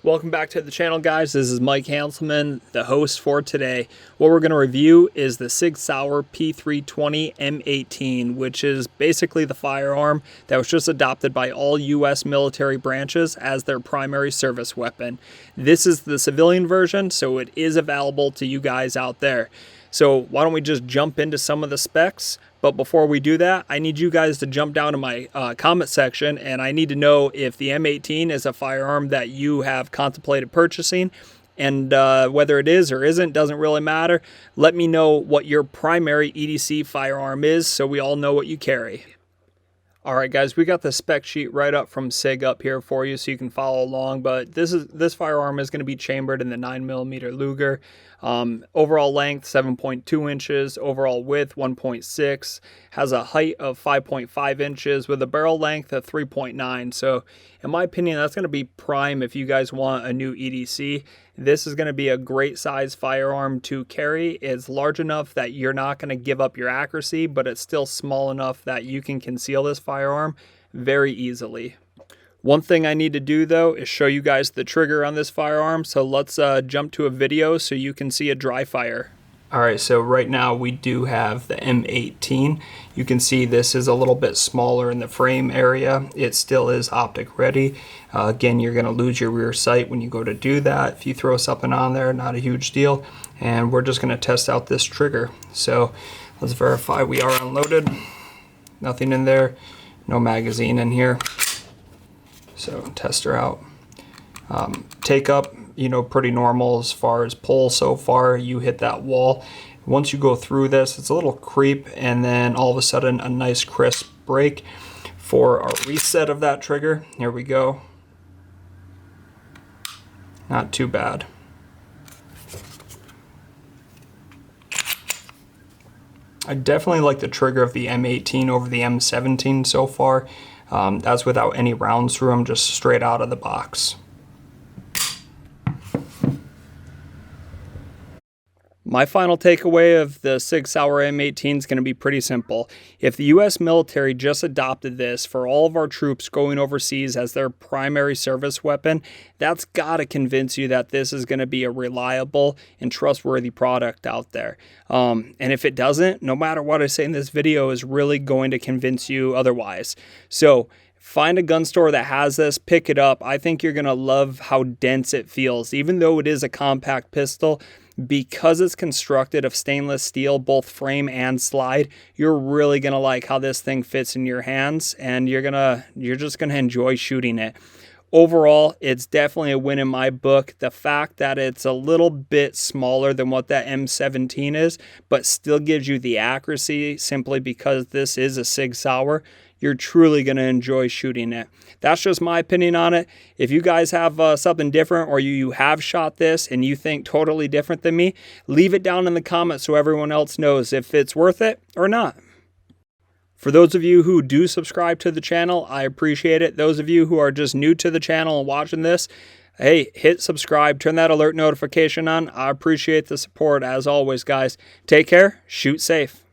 Welcome back to the channel, guys. This is Mike Hanselman, the host for today. What we're going to review is the Sig Sauer P320 M18, which is basically the firearm that was just adopted by all U.S. military branches as their primary service weapon. This is the civilian version, so it is available to you guys out there. So why don't we just jump into some of the specs? But before we do that, I need you guys to jump down to my comment section, and I need to know if the M18 is a firearm that you have contemplated purchasing, and whether it is or isn't doesn't really matter. Let me know what your primary EDC firearm is so we all know what you carry. All right, guys, we got the spec sheet right up from Sig up here for you so you can follow along, but this firearm is going to be chambered in the 9mm Luger. Overall length 7.2 inches, overall width 1.6, has a height of 5.5 inches with a barrel length of 3.9. So in my opinion, that's going to be prime if you guys want a new EDC. This is going to be a great size firearm to carry. It's large enough that you're not going to give up your accuracy, but it's still small enough that you can conceal this firearm very easily. One thing I need to do, though, is show you guys the trigger on this firearm. So let's jump to a video so you can see a dry fire. All right, so right now we do have the M18. You can see this is a little bit smaller in the frame area. It still is optic ready. Again, you're going to lose your rear sight when you go to do that. If you throw something on there, not a huge deal. And we're just going to test out this trigger. So let's verify we are unloaded. Nothing in there. No magazine in here. So test her out. Take up, pretty normal as far as pull so far. You hit that wall. Once you go through this, it's a little creep, and then all of a sudden a nice crisp break. For our reset of that trigger, here we go. Not too bad. I definitely like the trigger of the M18 over the M17 so far. That's without any rounds through them, just straight out of the box. My final takeaway of the Sig Sauer M18 is going to be pretty simple. If the U.S. military just adopted this for all of our troops going overseas as their primary service weapon, that's got to convince you that this is going to be a reliable and trustworthy product out there. And if it doesn't, no matter what I say in this video is really going to convince you otherwise. So find a gun store that has this, pick it up. I think you're going to love how dense it feels. Even though it is a compact pistol, because it's constructed of stainless steel, both frame and slide, you're really going to like how this thing fits in your hands, and you're just going to enjoy shooting it. Overall, it's definitely a win in my book. The fact that it's a little bit smaller than what that M17 is, but still gives you the accuracy simply because this is a Sig Sauer, you're truly going to enjoy shooting it. That's just my opinion on it. If you guys have something different, or you have shot this and you think totally different than me, leave it down in the comments so everyone else knows if it's worth it or not. For those of you who do subscribe to the channel, I appreciate it. Those of you who are just new to the channel and watching this, hey, hit subscribe, turn that alert notification on. I appreciate the support as always, guys. Take care, shoot safe.